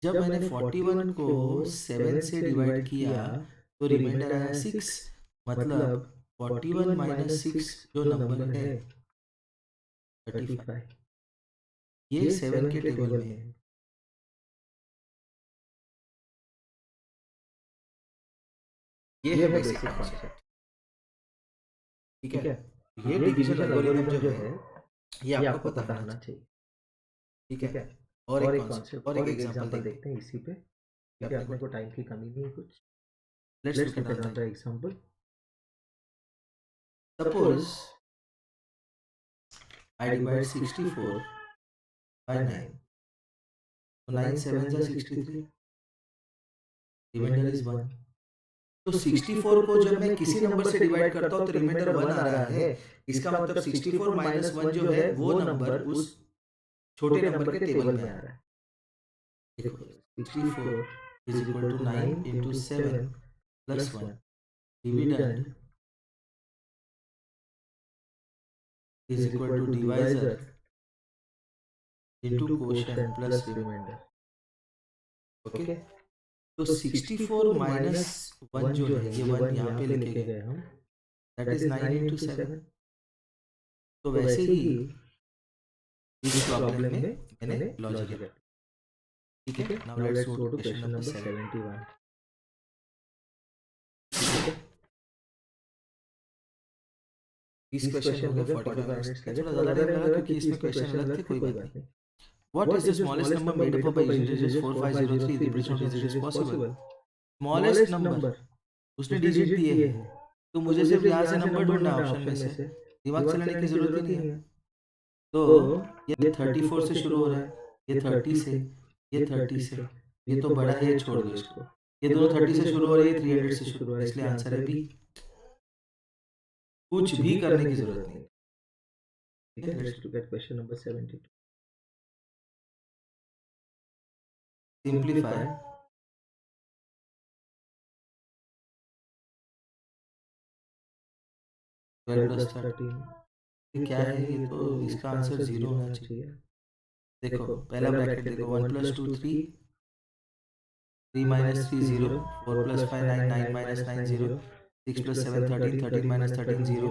जब जब मैंने मैंने 41 41 को को 7 7 से से डिवाइड डिवाइड किया किया तो तो रिमाइंडर रिमाइंडर आया आया 6। 6, मतलब मतलब 41 41 माइनस माइनस 6 6 जो जो नंबर नंबर है है 35, 35, ये ये 7 7 के के टेबल टेबल में में है। है। ये ये है है बेसिक बेसिक कॉन्सेप्ट। कॉन्सेप्ट, ठीक है। ठीक है। ये ये डिवीजन डिवीजन एल्गोरिदम जो एल्गोरिदम जो है है ये ये आपको आपको पता पता होना होना चाहिए। चाहिए, ठीक है। ठीक है। और एक और एक कॉन्सेप्ट कॉन्सेप्ट और एक और एक एग्जांपल एग्जांपल देखते देखते हैं इसी पे, हैं क्योंकि अपने को टाइम की कमी नहीं है कुछ। Let's look let's at look at another. Another example. Suppose suppose I I divide divide 64 64 by by 9। 9, तो तो 9 9 7 7 जा जा 63, 63, रिमाइंडर रिमाइंडर इज इज 1। 1। तो तो 64 64 को को जब जब मैं मैं किसी किसी नंबर नंबर से से डिवाइड डिवाइड करता करता हूँ हूँ तो तो रिमाइंडर रिमाइंडर 1 आ 1 आ रहा रहा है। है। इसका इसका मतलब मतलब 64 64 माइनस माइनस 1 1 जो जो है है वो वो नंबर नंबर उस उस छोटे छोटे नंबर नंबर के के टेबल टेबल में आ में आ रहा है। रहा है। देखो देखो 64 64 is is equal equal to to 9 9 into into 7 7 plus plus 1 1, dividend dividend is is equal equal to to divisor divisor into into quotient quotient plus plus remainder. Remainder. Okay. Okay. तो तो 64 64 माइनस माइनस 1 1 जो जो है है ये ये 1 1 यहाँ यहाँ पे पे लिखे लिखे गए, गए हम, that that is is 9 9 into into 7। 7। तो तो वैसे वैसे ही ही इस इस प्रॉब्लम प्रॉब्लम में में मैंने मैंने लॉजिक लॉजिक है। है, ठीक ठीक है। है। Now now let's let's go go to to question question number number 7। 71, ठीक है। इस 20 क्वेश्चन हो क्वेश्चन गए हो गए, 45 45 मिनट्स मिनट्स ये लगे, थोड़ा थोड़ा ज़्यादा ज़्यादा टाइम टाइम लगा लगा क्योंकि क्योंकि इसमें इसमें क्वेश्चन क्वेश्चन अलग थे, अलग थे, कोई कोई बात बात नहीं। नहीं। What is the smallest number made up of by using digits 4, 5, 0, 3? The prediction of digit is possible. Smallest number उसने डिजिट दिए हैं, तो मुझे सिर्फ यहाँ से नंबर ढूंढना है ऑप्शन में से, दिमाग चलाने की जरूरत ही नहीं है। तो ये 34 से शुरू हो रहा है, ये 30 से, ये 30 से, ये तो बड़ा है, ये छोड़ दो इसको। ये दोनों 30 से शुरू हो रहे हैं, 300 से शुरू हो रहा है, इसलिए आंसर है बी। कुछ भी करने की जरूरत नहीं। ठीक है, let's look at question number 72। Simplify 12 plus 13 ये क्या है? ये तो इसका आंसर 0 होना चाहिए। देखो पहला ब्रैकेट देखो, 1 plus 2 3, 3 minus 3 0, 4 plus 5 9, 9 minus 9 0, 6 plus 7 13, 13 minus 13 0,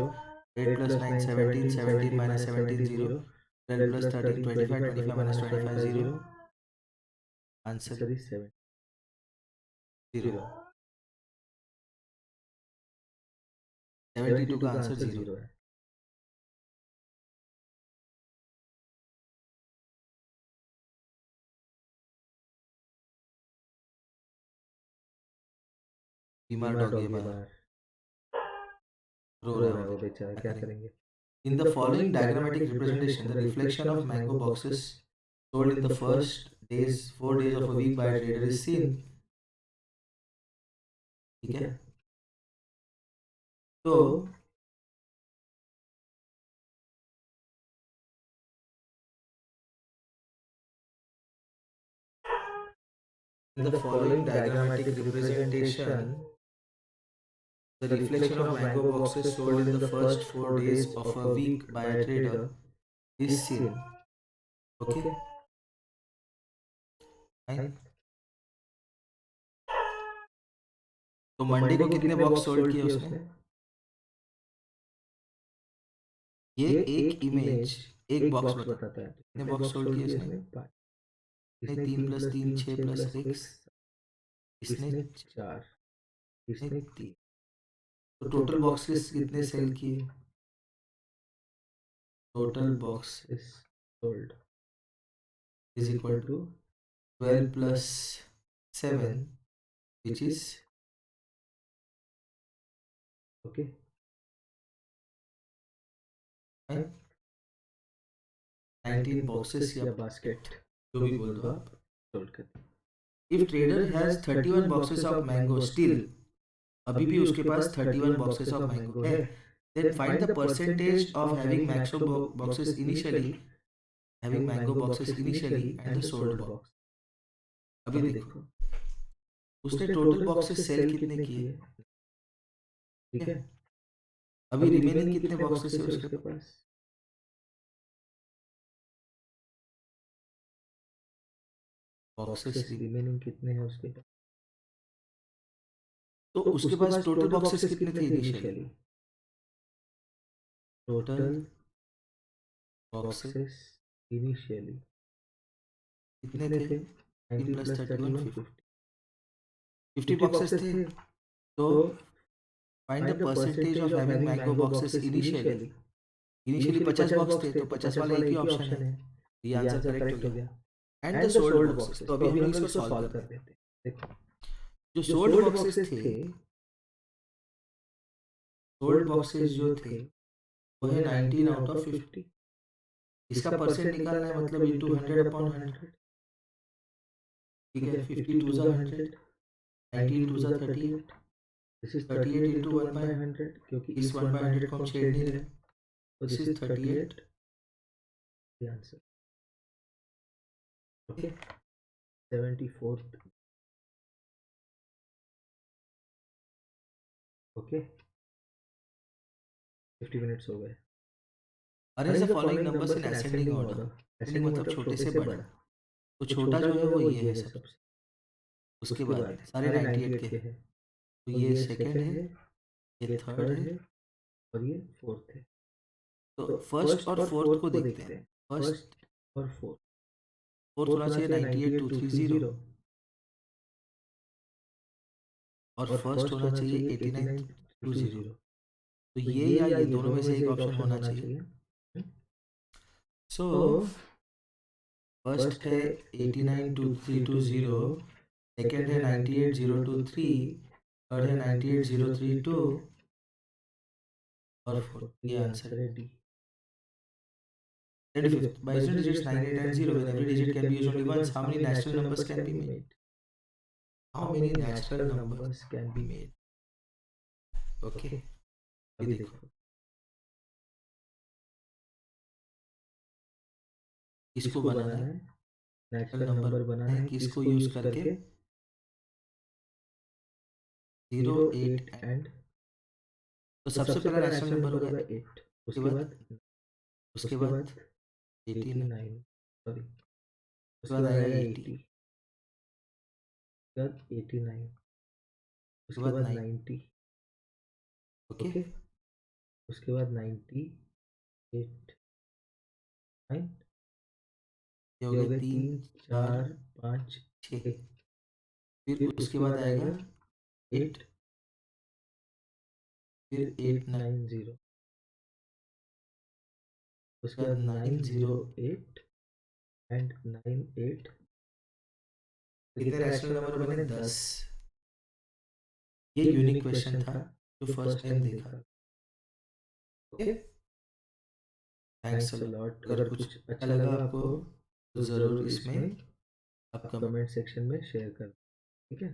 8 plus 9 17, 17 minus 17 0, 12 plus 13 25, 25 minus 25 0, answer answer is 7 0। 72 का आंसर 0 है। बीमार डॉगी है बाहर, रो रहा है वो बेचारा, क्या करेंगे। In the following diagrammatic representation, the reflection of mango boxes sold in the first 4 days of a week by a trader is seen. ठीक है, तो in the following diagrammatic representation, the reflection of mango boxes sold in the first 4 days of a week by a trader is seen. Okay? Fine. तो Monday को कितने box sold किए उसने? ये एक इमेज एक बॉक्स बताता है। कितने बॉक्स सोल्ड किए उसने? इसने 3 प्लस 3 6 प्लस 6, इसने 4, इसने 3, तो टोटल बॉक्सेस कितने सेल किए? Total boxes sold is equal to 12 plus 7 which is okay 19 boxes या बास्केट, जो भी बोल दो आप, सोल्ड कर। If trader has 31 boxes of mango still, अभी भी उसके पास 31 boxes ऑफ मैंगो है, then find the percentage of having mango boxes initially, having mango boxes initially and the sold box। अभी देखो उसने टोटल बॉक्सेस सेल कितने किए, ठीक है। अभी रिमेनिंग कितने बॉक्सेस है उसके पास? बॉक्सेस रिमेनिंग कितने हैं उसके पास? तो उसके पास टोटल बॉक्सेस कितने थे इनिशियली? टोटल बॉक्सेस इनिशियली कितने थे? 3 प्लस 31 50 बॉक्सेस थे। तो find the percentage of having mango boxes initially. Initially 50 box थे, तो 50 वाला एक ही ऑप्शन है, ये आंसर करेक्ट हो गया। एंड द सोल्ड बॉक्सेस, तो अभी हम लोग इसको सॉल्व कर देते हैं। देखो जो सोल्ड बॉक्सेस थे, सोल्ड बॉक्सेस जो थे वो है 19 आउट ऑफ 50। इसका परसेंट निकालना है, मतलब इनटू 100 अपॉन 100। ठीक है, 50 टू जा 100, 19 टू जा 38, दिस इज 38 into 1 by 100, क्योंकि इस 1 by 100 को हम छेड़ नहीं रहे, तो this is 38 the answer. Okay 74th। Okay 50 minutes हो गए। अरे the following numbers in ascending order, ascending मतलब छोटे से बड़ा, तो छोटा जो है वो ये है सबसे, उसके बाद सारे 98 के हैं, तो ये सेकंड है, ये थर्ड है और ये फोर्थ है। तो फर्स्ट और फोर्थ को देखते हैं। फर्स्ट और फोर्थ होना चाहिए 98230 और फर्स्ट होना चाहिए 8920, तो ये या ये दोनों में से एक ऑप्शन होना चाहिए। सो फर्स्ट है 892320, सेकेंड है 98023, थर्ड है 98032 और फोर्थ। ये आंसर है D. 25th, by using digits 9, 8 and 0, when every digit can be used only once, how many natural numbers can be made? How many natural numbers can be made? Okay, अभी देखो किसको बनाना है, natural number बनाना है, किसको use करके, 0, 8 and तो सबसे पहला नेचुरल नंबर होगा 8, उसके बाद 89, 89, सॉरी उसके बाद आएगा 80, उसके बाद 89, उसके उसके बाद बाद 9। 90, ओके, ओके, उसके बाद 98, 9, ये ये हो हो गए गए 3, 3 4, 4 5 6। 6, फिर उसके बाद आएगा 8, 8, फिर फिर 8, 9, 890, उसके उसके बाद बाद 90। 908 एंड 98, कितने कितने नेचुरल नेचुरल नंबर नंबर बने? बने? 10। 10। ये ये यूनिक यूनिक क्वेश्चन क्वेश्चन था था जो जो फर्स्ट फर्स्ट टाइम टाइम देखा। देखा। Okay, thanks thanks a a lot. Lot. अगर अगर कुछ कुछ अच्छा अच्छा लगा लगा आपको आपको तो तो ज़रूर ज़रूर इसमें इसमें आप आप कमेंट कमेंट सेक्शन में शेयर कर, ठीक है।